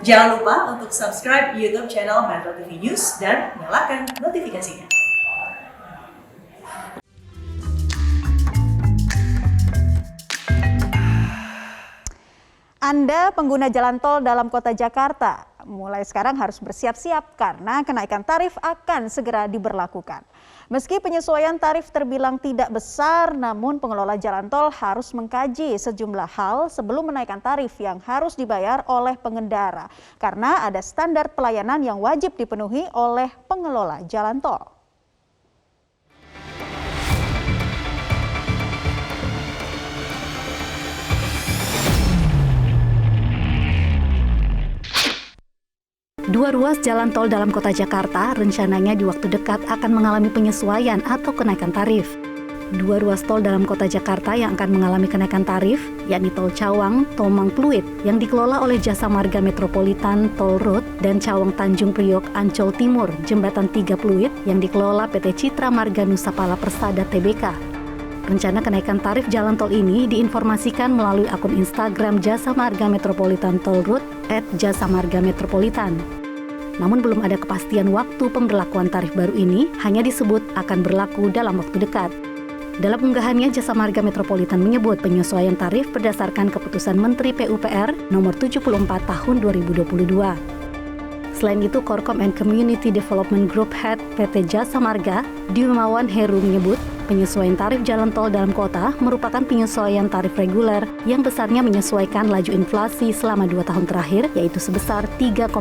Jangan lupa untuk subscribe YouTube channel Metro TV News dan nyalakan notifikasinya. Anda pengguna jalan tol dalam kota Jakarta, mulai sekarang harus bersiap-siap karena kenaikan tarif akan segera diberlakukan. Meski penyesuaian tarif terbilang tidak besar, namun pengelola jalan tol harus mengkaji sejumlah hal sebelum menaikkan tarif yang harus dibayar oleh pengendara. Karena ada standar pelayanan yang wajib dipenuhi oleh pengelola jalan tol. Dua ruas jalan tol dalam kota Jakarta rencananya di waktu dekat akan mengalami penyesuaian atau kenaikan tarif. Dua ruas tol dalam kota Jakarta yang akan mengalami kenaikan tarif, yakni Tol Cawang, Tomang Pluit yang dikelola oleh Jasa Marga Metropolitan Toll Road dan Cawang Tanjung Priok Ancol Timur, Jembatan 3 Pluit yang dikelola PT Citra Marga Nusapala Persada Tbk. Rencana kenaikan tarif jalan tol ini diinformasikan melalui akun Instagram Jasa Marga Metropolitan Toll Road @jasamargametropolitan. Namun belum ada kepastian waktu pemberlakuan tarif baru ini, hanya disebut akan berlaku dalam waktu dekat. Dalam unggahannya, Jasa Marga Metropolitan menyebut penyesuaian tarif berdasarkan keputusan Menteri PUPR nomor 74 tahun 2022. Selain itu, Korkom and Community Development Group Head PT Jasa Marga, Dimawan Heru menyebut penyesuaian tarif jalan tol dalam kota merupakan penyesuaian tarif reguler yang besarnya menyesuaikan laju inflasi selama 2 tahun terakhir, yaitu sebesar 3,03%.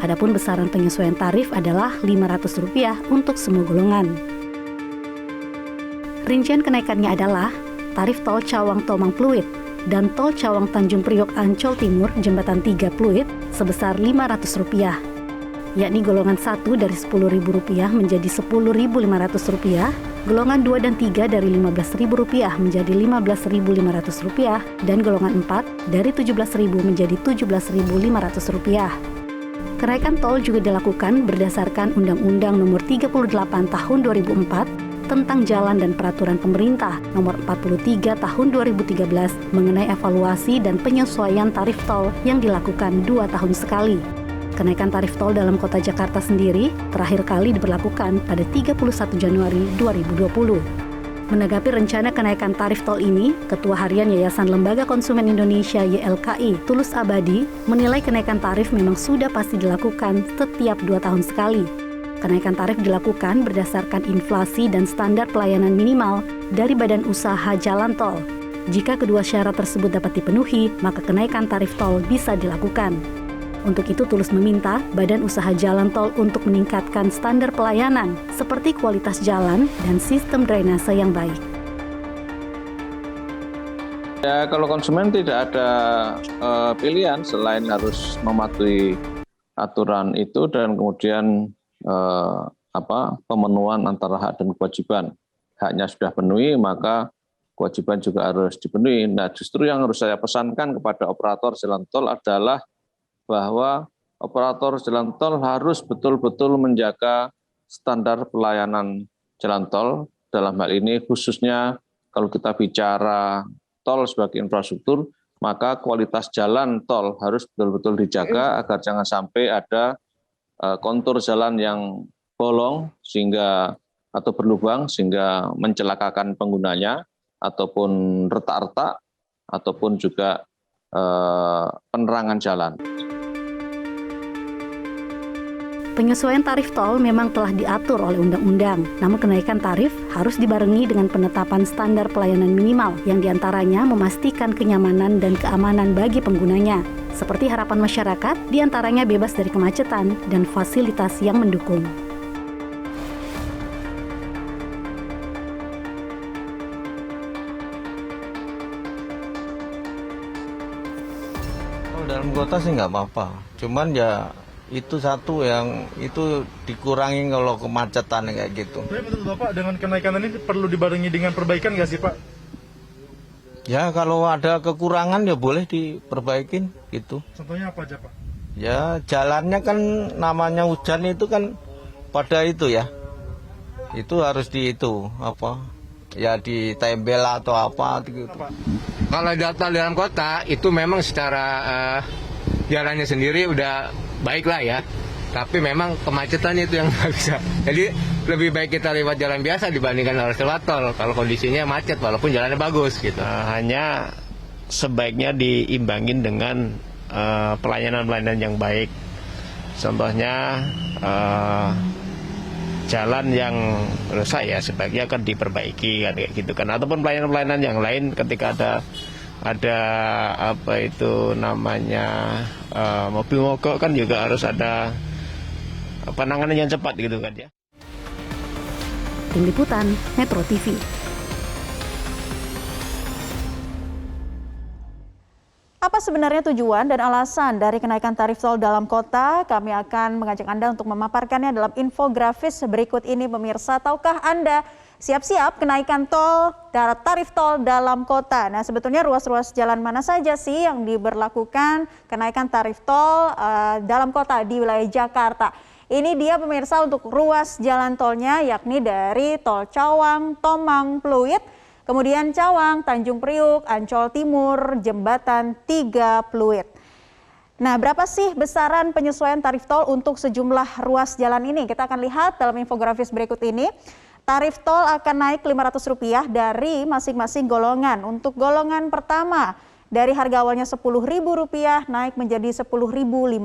Adapun besaran penyesuaian tarif adalah Rp500 untuk semua golongan. Rincian kenaikannya adalah tarif tol Cawang Tomang Pluit dan tol Cawang Tanjung Priok Ancol Timur Jembatan 3 Pluit sebesar Rp500, yakni golongan 1 dari Rp10.000 menjadi Rp10.500, golongan 2 dan 3 dari Rp15.000 menjadi Rp15.500, dan golongan 4 dari Rp17.000 menjadi Rp17.500. Kenaikan tol juga dilakukan berdasarkan Undang-Undang Nomor 38 Tahun 2004 tentang Jalan dan Peraturan Pemerintah Nomor 43 Tahun 2013 mengenai evaluasi dan penyesuaian tarif tol yang dilakukan 2 tahun sekali. Kenaikan tarif tol dalam kota Jakarta sendiri terakhir kali diberlakukan pada 31 Januari 2020. Menanggapi rencana kenaikan tarif tol ini, Ketua Harian Yayasan Lembaga Konsumen Indonesia YLKI, Tulus Abadi, menilai kenaikan tarif memang sudah pasti dilakukan setiap 2 tahun sekali. Kenaikan tarif dilakukan berdasarkan inflasi dan standar pelayanan minimal dari Badan Usaha Jalan Tol. Jika kedua syarat tersebut dapat dipenuhi, maka kenaikan tarif tol bisa dilakukan. Untuk itu, Tulus meminta Badan Usaha Jalan Tol untuk meningkatkan standar pelayanan seperti kualitas jalan dan sistem drainase yang baik. Ya, kalau konsumen tidak ada pilihan selain harus mematuhi aturan itu dan kemudian pemenuhan antara hak dan kewajiban. Haknya sudah penuhi, maka kewajiban juga harus dipenuhi. Nah, justru yang harus saya pesankan kepada operator jalan tol adalah bahwa operator jalan tol harus betul-betul menjaga standar pelayanan jalan tol. Dalam hal ini khususnya kalau kita bicara tol sebagai infrastruktur, maka kualitas jalan tol harus betul-betul dijaga agar jangan sampai ada kontur jalan yang bolong atau berlubang sehingga mencelakakan penggunanya ataupun retak-retak ataupun juga penerangan jalan. Penyesuaian tarif tol memang telah diatur oleh undang-undang, namun kenaikan tarif harus dibarengi dengan penetapan standar pelayanan minimal yang diantaranya memastikan kenyamanan dan keamanan bagi penggunanya, seperti harapan masyarakat, diantaranya bebas dari kemacetan dan fasilitas yang mendukung. Kalau dalam kota sih nggak apa-apa, cuman ya itu satu yang itu dikurangi kalau kemacetan kayak gitu. Tapi menurut Bapak dengan kenaikan ini perlu dibarengi dengan perbaikan nggak sih Pak? Ya kalau ada kekurangan ya boleh diperbaikin gitu. Contohnya apa aja Pak? Ya jalannya kan namanya hujan itu kan pada itu ya. Itu harus ya ditembel atau apa gitu. Kalau data dalam kota itu memang secara jalannya sendiri udah baik lah ya. Tapi memang kemacetannya itu yang nggak bisa. Jadi lebih baik kita lewat jalan biasa dibandingkan harus lewat tol. Kalau kondisinya macet walaupun jalannya bagus gitu. Hanya sebaiknya diimbangin dengan pelayanan-pelayanan yang baik. Contohnya jalan yang rusak ya sebaiknya kan diperbaiki kan kayak gitu kan. Ataupun pelayanan-pelayanan yang lain ketika ada apa itu namanya mobil mogok kan juga harus ada penanganan yang cepat gitu kan ya. Tim Liputan Metro TV. Apa sebenarnya tujuan dan alasan dari kenaikan tarif tol dalam kota? Kami akan mengajak Anda untuk memaparkannya dalam infografis berikut ini pemirsa. Tahukah Anda siap-siap kenaikan tarif tol dalam kota? Nah, sebetulnya ruas-ruas jalan mana saja sih yang diberlakukan kenaikan tarif tol dalam kota di wilayah Jakarta? Ini dia pemirsa untuk ruas jalan tolnya, yakni dari tol Cawang, Tomang, Pluit, kemudian Cawang, Tanjung Priuk, Ancol Timur, Jembatan 3 Pluit. Nah, berapa sih besaran penyesuaian tarif tol untuk sejumlah ruas jalan ini? Kita akan lihat dalam infografis berikut ini. Tarif tol akan naik Rp500 dari masing-masing golongan. Untuk golongan pertama, dari harga awalnya Rp10.000 naik menjadi Rp10.500.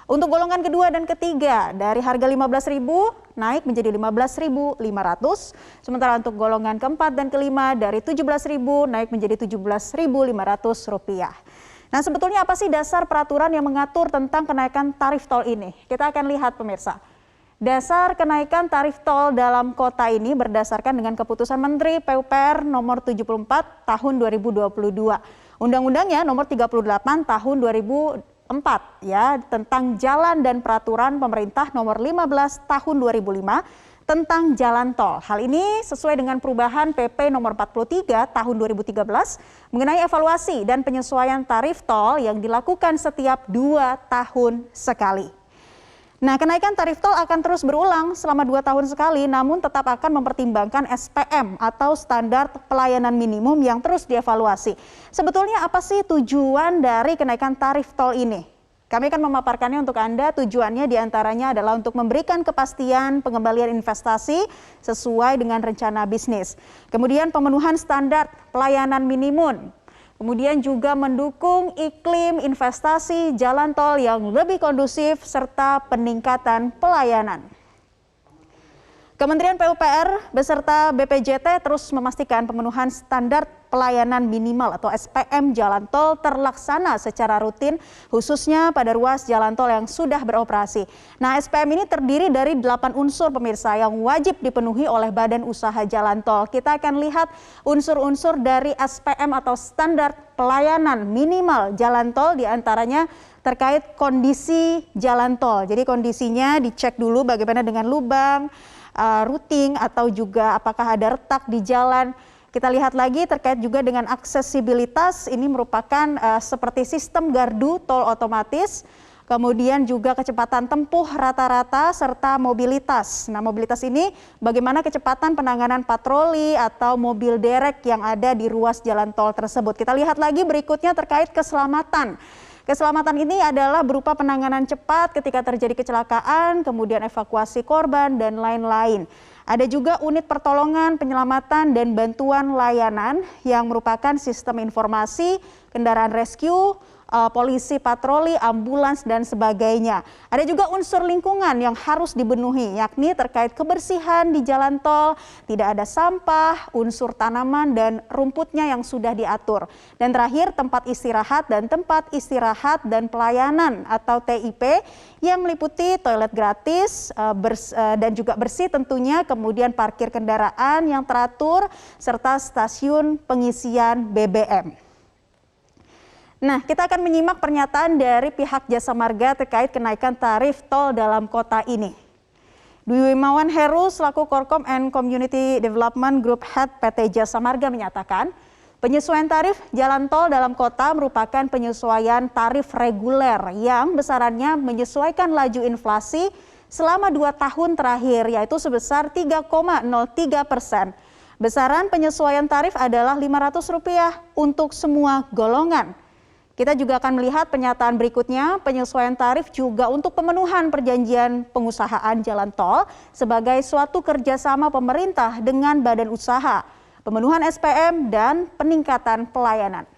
Untuk golongan kedua dan ketiga, dari harga Rp15.000 naik menjadi Rp15.500. Sementara untuk golongan keempat dan kelima, dari Rp17.000 naik menjadi Rp17.500. Nah, sebetulnya apa sih dasar peraturan yang mengatur tentang kenaikan tarif tol ini? Kita akan lihat pemirsa. Dasar kenaikan tarif tol dalam kota ini berdasarkan dengan keputusan Menteri PUPR nomor 74 tahun 2022. Undang-undangnya nomor 38 tahun 2004 ya, tentang jalan dan peraturan pemerintah nomor 15 tahun 2005 tentang jalan tol. Hal ini sesuai dengan perubahan PP nomor 43 tahun 2013 mengenai evaluasi dan penyesuaian tarif tol yang dilakukan setiap 2 tahun sekali. Nah, kenaikan tarif tol akan terus berulang selama 2 tahun sekali, namun tetap akan mempertimbangkan SPM atau standar pelayanan minimum yang terus dievaluasi. Sebetulnya apa sih tujuan dari kenaikan tarif tol ini? Kami akan memaparkannya untuk Anda. Tujuannya diantaranya adalah untuk memberikan kepastian pengembalian investasi sesuai dengan rencana bisnis. Kemudian pemenuhan standar pelayanan minimum. Kemudian juga mendukung iklim investasi jalan tol yang lebih kondusif serta peningkatan pelayanan. Kementerian PUPR beserta BPJT terus memastikan pemenuhan standar pelayanan minimal atau SPM jalan tol terlaksana secara rutin, khususnya pada ruas jalan tol yang sudah beroperasi. Nah, SPM ini terdiri dari 8 unsur pemirsa yang wajib dipenuhi oleh Badan Usaha Jalan Tol. Kita akan lihat unsur-unsur dari SPM atau standar pelayanan minimal jalan tol, diantaranya terkait kondisi jalan tol. Jadi kondisinya dicek dulu bagaimana dengan lubang, routing atau juga apakah ada retak di jalan. Kita lihat lagi terkait juga dengan aksesibilitas, ini merupakan seperti sistem gardu tol otomatis, kemudian juga kecepatan tempuh rata-rata serta mobilitas. Nah, mobilitas ini bagaimana kecepatan penanganan patroli atau mobil derek yang ada di ruas jalan tol tersebut. Kita lihat lagi berikutnya terkait keselamatan. Keselamatan ini adalah berupa penanganan cepat ketika terjadi kecelakaan, kemudian evakuasi korban, dan lain-lain. Ada juga unit pertolongan, penyelamatan, dan bantuan layanan yang merupakan sistem informasi, kendaraan rescue, polisi patroli, ambulans, dan sebagainya. Ada juga unsur lingkungan yang harus dipenuhi, yakni terkait kebersihan di jalan tol, tidak ada sampah, unsur tanaman, dan rumputnya yang sudah diatur. Dan terakhir, tempat istirahat dan pelayanan atau TIP yang meliputi toilet gratis dan juga bersih tentunya, kemudian parkir kendaraan yang teratur, serta stasiun pengisian BBM. Nah, kita akan menyimak pernyataan dari pihak Jasa Marga terkait kenaikan tarif tol dalam kota ini. Dwi Wimawan Heru selaku Korkom and Community Development Group Head PT Jasa Marga menyatakan, penyesuaian tarif jalan tol dalam kota merupakan penyesuaian tarif reguler yang besarannya menyesuaikan laju inflasi selama 2 tahun terakhir, yaitu sebesar 3,03%. Besaran penyesuaian tarif adalah Rp500 untuk semua golongan. Kita juga akan melihat pernyataan berikutnya, penyesuaian tarif juga untuk pemenuhan perjanjian pengusahaan jalan tol sebagai suatu kerjasama pemerintah dengan badan usaha, pemenuhan SPM, dan peningkatan pelayanan.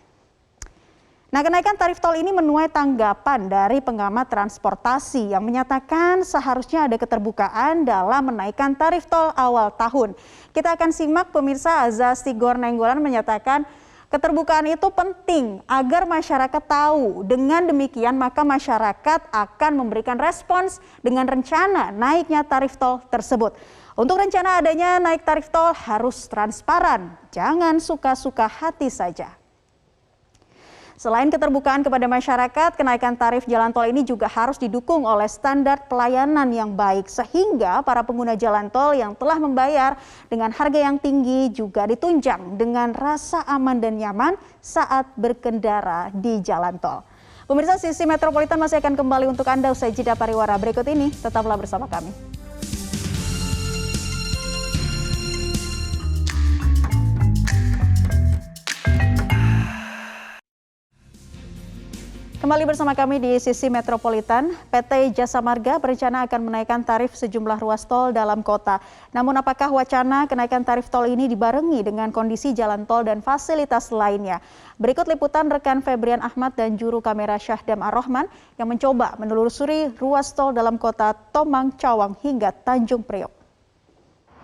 Nah, kenaikan tarif tol ini menuai tanggapan dari pengamat transportasi yang menyatakan seharusnya ada keterbukaan dalam menaikkan tarif tol awal tahun. Kita akan simak pemirsa. Azaz Tigor Nainggolan menyatakan keterbukaan itu penting agar masyarakat tahu. Dengan demikian maka masyarakat akan memberikan respons dengan rencana naiknya tarif tol tersebut. Untuk rencana adanya naik tarif tol harus transparan, jangan suka-suka hati saja. Selain keterbukaan kepada masyarakat, kenaikan tarif jalan tol ini juga harus didukung oleh standar pelayanan yang baik sehingga para pengguna jalan tol yang telah membayar dengan harga yang tinggi juga ditunjang dengan rasa aman dan nyaman saat berkendara di jalan tol. Pemirsa, Sisi Metropolitan masih akan kembali untuk Anda usai jeda pariwara berikut ini. Tetaplah bersama kami. Kembali bersama kami di Sisi Metropolitan. PT Jasa Marga berencana akan menaikkan tarif sejumlah ruas tol dalam kota. Namun apakah wacana kenaikan tarif tol ini dibarengi dengan kondisi jalan tol dan fasilitas lainnya? Berikut liputan rekan Febrian Ahmad dan juru kamera Syahdam Ar-Rahman yang mencoba menelusuri ruas tol dalam kota Tomang, Cawang hingga Tanjung Priok.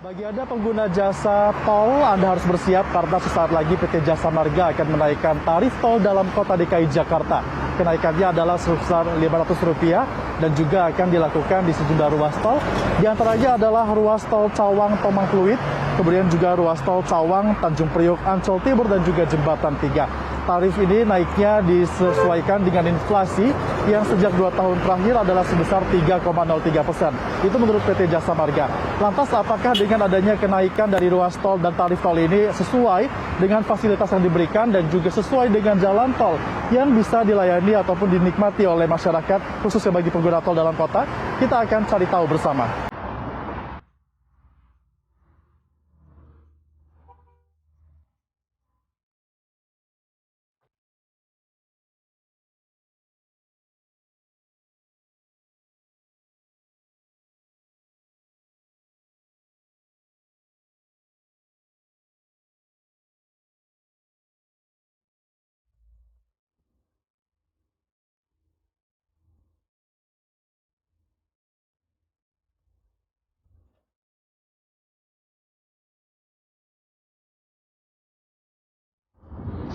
Bagi Anda pengguna jasa tol, Anda harus bersiap karena sesaat lagi PT Jasa Marga akan menaikkan tarif tol dalam kota DKI Jakarta. Kenaikannya adalah sebesar Rp500 dan juga akan dilakukan di sejumlah ruas tol. Di antaranya adalah ruas tol Cawang Tomang Pluit, kemudian juga ruas tol Cawang Tanjung Priok Ancol Timur dan juga Jembatan 3. Tarif ini naiknya disesuaikan dengan inflasi yang sejak 2 tahun terakhir adalah sebesar 3,03%. Itu menurut PT Jasa Marga. Lantas apakah dengan adanya kenaikan dari ruas tol dan tarif tol ini sesuai dengan fasilitas yang diberikan dan juga sesuai dengan jalan tol yang bisa dilayani ataupun dinikmati oleh masyarakat khususnya bagi pengguna tol dalam kota? Kita akan cari tahu bersama.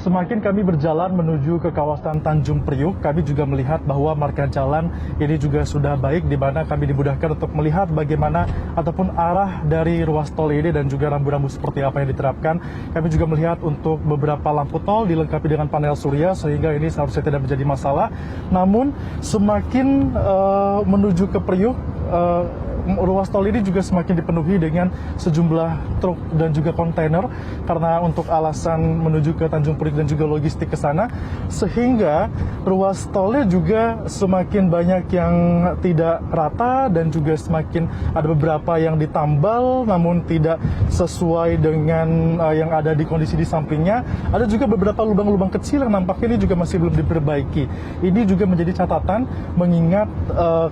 Semakin kami berjalan menuju ke kawasan Tanjung Priok, kami juga melihat bahwa marka jalan ini juga sudah baik, di mana kami dimudahkan untuk melihat bagaimana ataupun arah dari ruas tol ini dan juga rambu-rambu seperti apa yang diterapkan. Kami juga melihat untuk beberapa lampu tol dilengkapi dengan panel surya sehingga ini seharusnya tidak menjadi masalah. Namun semakin menuju ke Priok, ruas tol ini juga semakin dipenuhi dengan sejumlah truk dan juga kontainer karena untuk alasan menuju ke Tanjung Priok dan juga logistik ke sana, sehingga ruas tolnya juga semakin banyak yang tidak rata dan juga semakin ada beberapa yang ditambal namun tidak sesuai dengan yang ada di kondisi di sampingnya. Ada juga beberapa lubang-lubang kecil yang nampaknya ini juga masih belum diperbaiki. Ini juga menjadi catatan mengingat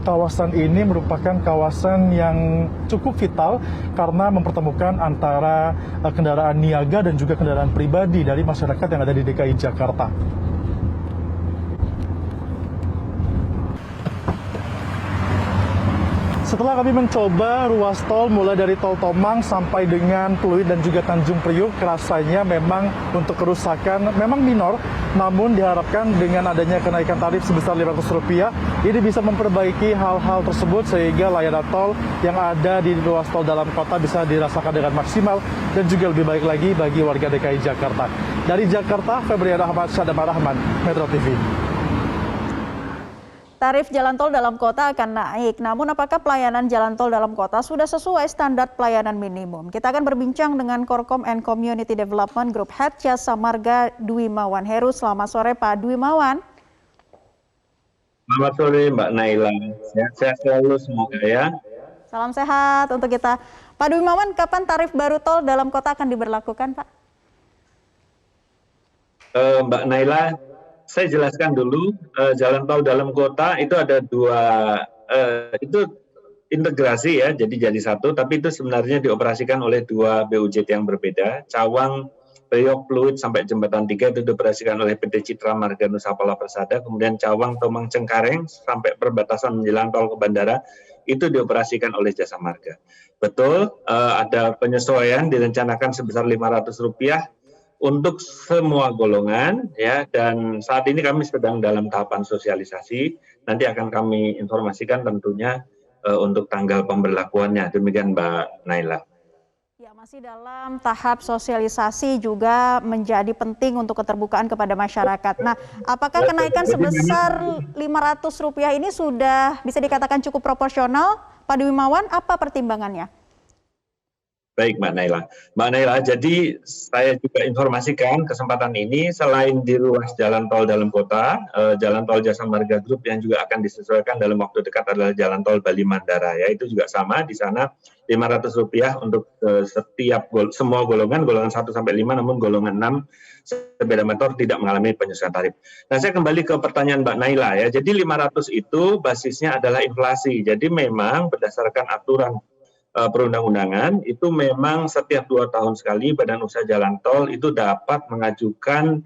kawasan ini merupakan kawasan yang cukup vital karena mempertemukan antara kendaraan niaga dan juga kendaraan pribadi dari masyarakat yang ada di DKI Jakarta. Setelah kami mencoba ruas tol mulai dari tol Tomang sampai dengan Pluit dan juga Tanjung Priok, rasanya memang untuk kerusakan memang minor, namun diharapkan dengan adanya kenaikan tarif sebesar Rp500 ini bisa memperbaiki hal-hal tersebut sehingga layanan tol yang ada di ruas tol dalam kota bisa dirasakan dengan maksimal dan juga lebih baik lagi bagi warga DKI Jakarta. Dari Jakarta, Febrian Ahmad, Syahdam Ar-Rahman, Metro TV. Tarif jalan tol dalam kota akan naik, namun apakah pelayanan jalan tol dalam kota sudah sesuai standar pelayanan minimum? Kita akan berbincang dengan Korkom and Community Development Group Head Jasa Marga Dwimawan Heru. Selamat sore Pak Dwimawan. Selamat sore Mbak Naila, sehat-sehat selalu semoga ya. Salam sehat untuk kita. Pak Dwimawan, kapan tarif baru tol dalam kota akan diberlakukan Pak? Mbak Naila, saya jelaskan dulu, jalan tol dalam kota itu ada dua, itu integrasi ya, jadi satu, tapi itu sebenarnya dioperasikan oleh dua BUJT yang berbeda. Cawang, Priok, Pluit sampai Jembatan 3 itu dioperasikan oleh PT Citra Marga Nusa Pala Persada, kemudian Cawang, Tomang, Cengkareng sampai perbatasan menjelang tol ke bandara itu dioperasikan oleh Jasa Marga. Betul, ada penyesuaian direncanakan sebesar Rp500 untuk semua golongan ya, dan saat ini kami sedang dalam tahapan sosialisasi. Nanti akan kami informasikan tentunya untuk tanggal pemberlakuannya. Demikian Mbak Naila. Ya, masih dalam tahap sosialisasi juga menjadi penting untuk keterbukaan kepada masyarakat. Nah, apakah kenaikan sebesar Rp500 ini sudah bisa dikatakan cukup proporsional, Pak Dwimawan? Apa pertimbangannya? Baik Mbak Naila. Mbak Naila, jadi saya juga informasikan kesempatan ini selain di ruas jalan tol dalam kota, jalan tol Jasa Marga Group yang juga akan disesuaikan dalam waktu dekat adalah jalan tol Bali Mandara ya, itu juga sama di sana Rp500 untuk setiap semua golongan 1 sampai 5, namun golongan 6 sepeda motor tidak mengalami penyesuaian tarif. Nah, saya kembali ke pertanyaan Mbak Naila ya. Jadi 500 itu basisnya adalah inflasi. Jadi memang berdasarkan aturan perundang-undangan itu memang setiap 2 tahun sekali Badan Usaha Jalan Tol itu dapat mengajukan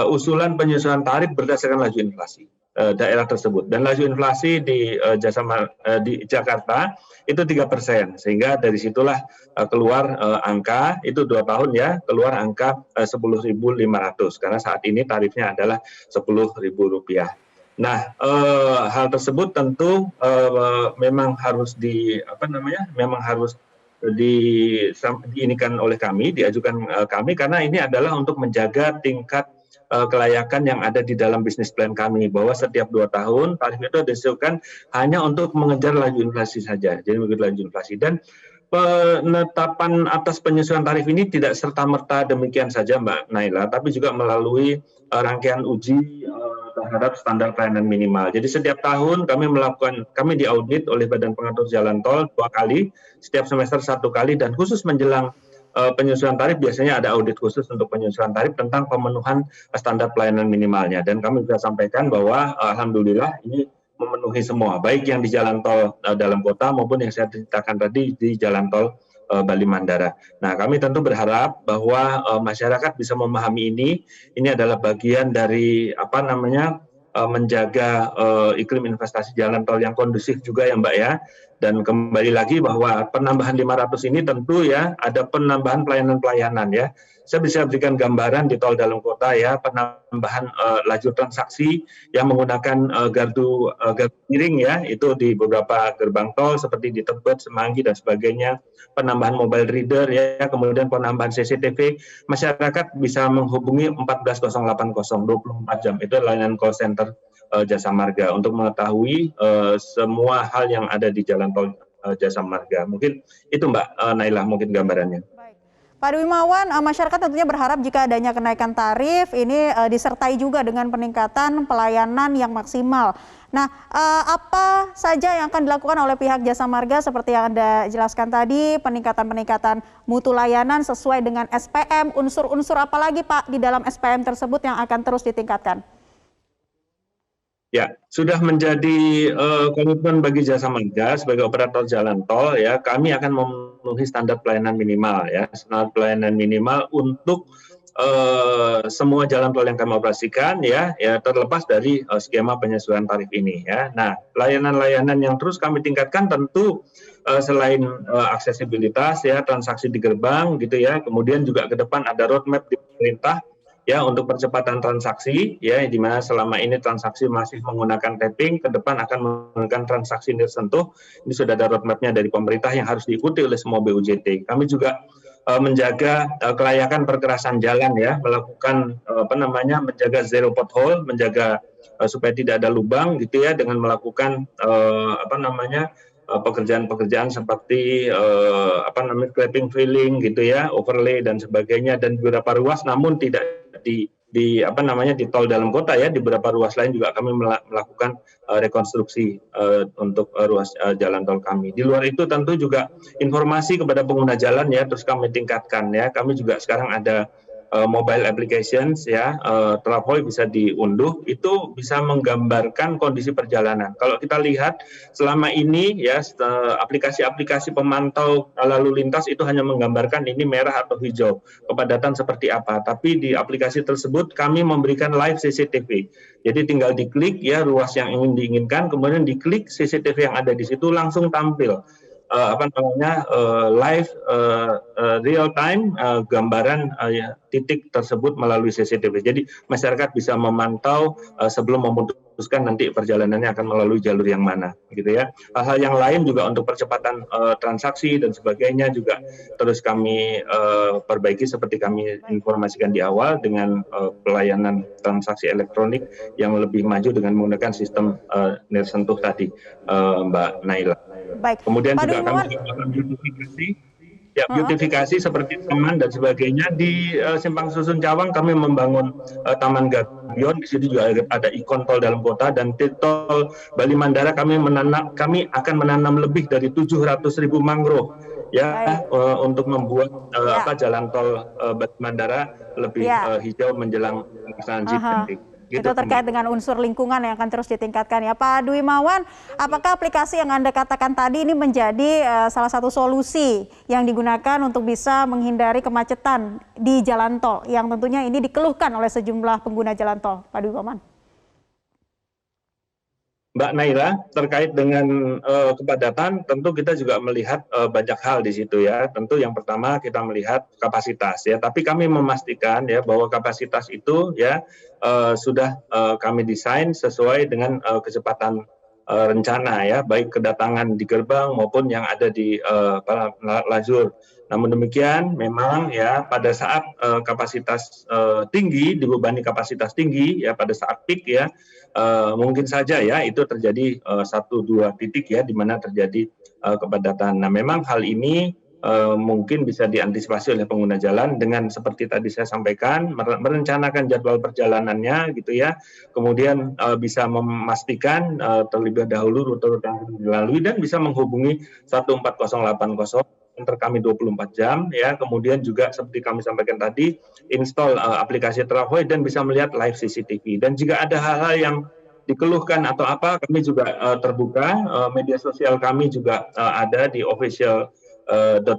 usulan penyesuaian tarif berdasarkan laju inflasi daerah tersebut, dan laju inflasi di di Jakarta itu 3%, sehingga dari situlah keluar angka itu 2 tahun ya, keluar angka 10.500 karena saat ini tarifnya adalah Rp10.000. Nah, hal tersebut tentu memang harus memang harus diinikan oleh kami, diajukan kami, karena ini adalah untuk menjaga tingkat kelayakan yang ada di dalam bisnis plan kami, bahwa setiap 2 tahun tarif itu disesuaikan hanya untuk mengejar laju inflasi saja, jadi mengikuti laju inflasi. Dan penetapan atas penyesuaian tarif ini tidak serta-merta demikian saja Mbak Naila, tapi juga melalui rangkaian uji terhadap standar pelayanan minimal. Jadi setiap tahun kami diaudit oleh Badan Pengatur Jalan Tol 2 kali, setiap semester 1 kali, dan khusus menjelang penyesuaian tarif biasanya ada audit khusus untuk penyesuaian tarif tentang pemenuhan standar pelayanan minimalnya. Dan kami bisa sampaikan bahwa alhamdulillah ini memenuhi semua, baik yang di jalan tol dalam kota maupun yang saya ceritakan tadi di jalan tol Bali Mandara. Nah, kami tentu berharap bahwa masyarakat bisa memahami ini adalah bagian dari menjaga iklim investasi jalan tol yang kondusif juga ya Mbak ya. Dan kembali lagi bahwa penambahan 500 ini tentu ya ada penambahan pelayanan-pelayanan ya. Saya bisa berikan gambaran di tol dalam kota ya, penambahan lajur transaksi yang menggunakan gardu miring ya, itu di beberapa gerbang tol seperti di Tebet, Semanggi dan sebagainya, penambahan mobile reader ya, kemudian penambahan CCTV, masyarakat bisa menghubungi 14080 24 jam, itu layanan call center Jasa Marga untuk mengetahui semua hal yang ada di jalan tol Jasa Marga. Mungkin itu Mbak Naila, mungkin gambarannya. Pak Dwimawan, masyarakat tentunya berharap jika adanya kenaikan tarif ini disertai juga dengan peningkatan pelayanan yang maksimal. Nah, apa saja yang akan dilakukan oleh pihak Jasa Marga seperti yang Anda jelaskan tadi, peningkatan mutu layanan sesuai dengan SPM, unsur-unsur apa lagi Pak di dalam SPM tersebut yang akan terus ditingkatkan? Ya, sudah menjadi komitmen bagi Jasa Marga sebagai operator jalan tol ya, kami akan memenuhi standar pelayanan minimal ya, standar pelayanan minimal untuk semua jalan tol yang kami operasikan ya terlepas dari skema penyesuaian tarif ini ya. Nah, layanan-layanan yang terus kami tingkatkan tentu selain aksesibilitas ya, transaksi di gerbang gitu ya, kemudian juga ke depan ada roadmap di pemerintah ya untuk percepatan transaksi ya, di mana selama ini transaksi masih menggunakan tapping, ke depan akan menggunakan transaksi tersentuh. Ini sudah ada roadmap-nya dari pemerintah yang harus diikuti oleh semua BUJT. Kami juga menjaga kelayakan perkerasan jalan ya, melakukan menjaga zero pothole, menjaga supaya tidak ada lubang gitu ya, dengan melakukan pekerjaan-pekerjaan seperti clapping filling gitu ya, overlay dan sebagainya, dan beberapa ruas namun tidak di tol dalam kota ya, di beberapa ruas lain juga kami melakukan rekonstruksi untuk ruas jalan tol kami. Di luar itu tentu juga informasi kepada pengguna jalan ya terus kami tingkatkan ya. Kami juga sekarang ada mobile applications ya, Travoy bisa diunduh, itu bisa menggambarkan kondisi perjalanan. Kalau kita lihat selama ini ya aplikasi-aplikasi pemantau lalu lintas itu hanya menggambarkan ini merah atau hijau, kepadatan seperti apa. Tapi di aplikasi tersebut kami memberikan live CCTV. Jadi tinggal diklik ya ruas yang ingin diinginkan, kemudian diklik CCTV yang ada di situ langsung tampil live real time gambaran titik tersebut melalui CCTV. Jadi masyarakat bisa memantau sebelum memutuskan nanti perjalanannya akan melalui jalur yang mana, gitu ya. Hal-hal yang lain juga untuk percepatan transaksi dan sebagainya juga terus kami perbaiki seperti kami informasikan di awal dengan pelayanan transaksi elektronik yang lebih maju dengan menggunakan sistem nirsentuh tadi, Mbak Naila. Baik. Kemudian Pak juga Duimawan, kami melakukan beautifikasi seperti taman dan sebagainya di Simpang Susun Cawang. Kami membangun Taman Gabion, di situ juga ada ikon tol dalam kota, dan di tol Bali Mandara kami akan menanam lebih dari 700.000 mangrove ya untuk membuat jalan tol Bali Mandara lebih hijau menjelang pelaksanaan G20. Gitu, itu terkait dengan unsur lingkungan yang akan terus ditingkatkan ya Pak Duimawan. Apakah aplikasi yang Anda katakan tadi ini menjadi salah satu solusi yang digunakan untuk bisa menghindari kemacetan di jalan tol yang tentunya ini dikeluhkan oleh sejumlah pengguna jalan tol, Pak Duimawan? Mbak Naila, terkait dengan kepadatan, tentu kita juga melihat banyak hal di situ ya. Tentu yang pertama kita melihat kapasitas ya. Tapi kami memastikan ya bahwa kapasitas itu ya sudah kami desain sesuai dengan kecepatan rencana ya, baik kedatangan di gerbang maupun yang ada di lajur. Namun demikian, memang ya pada saat kapasitas tinggi, dibebani kapasitas tinggi ya pada saat peak ya, mungkin saja ya itu terjadi 1-2 titik ya di mana terjadi kepadatan. Nah, memang hal ini mungkin bisa diantisipasi oleh pengguna jalan dengan seperti tadi saya sampaikan, merencanakan jadwal perjalanannya gitu ya, kemudian bisa memastikan terlebih dahulu rute-rute yang dilalui dan bisa menghubungi 14080 antar kami 24 jam ya. Kemudian juga seperti kami sampaikan tadi, install aplikasi Travoy dan bisa melihat live CCTV. Dan jika ada hal-hal yang dikeluhkan atau apa, kami juga terbuka. Media sosial kami juga ada di official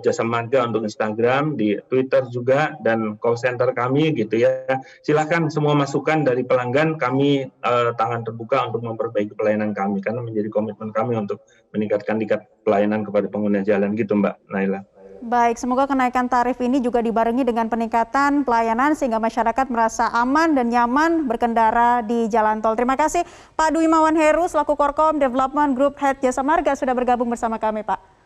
Jasa Marga untuk Instagram, di Twitter juga, dan call center kami gitu ya. Silakan semua masukan dari pelanggan, kami tangan terbuka untuk memperbaiki pelayanan kami karena menjadi komitmen kami untuk meningkatkan tingkat pelayanan kepada pengguna jalan gitu Mbak Naila. Baik, semoga kenaikan tarif ini juga dibarengi dengan peningkatan pelayanan sehingga masyarakat merasa aman dan nyaman berkendara di jalan tol. Terima kasih Pak Duimawan Heru selaku Korkom Development Group Head Jasa Marga sudah bergabung bersama kami Pak.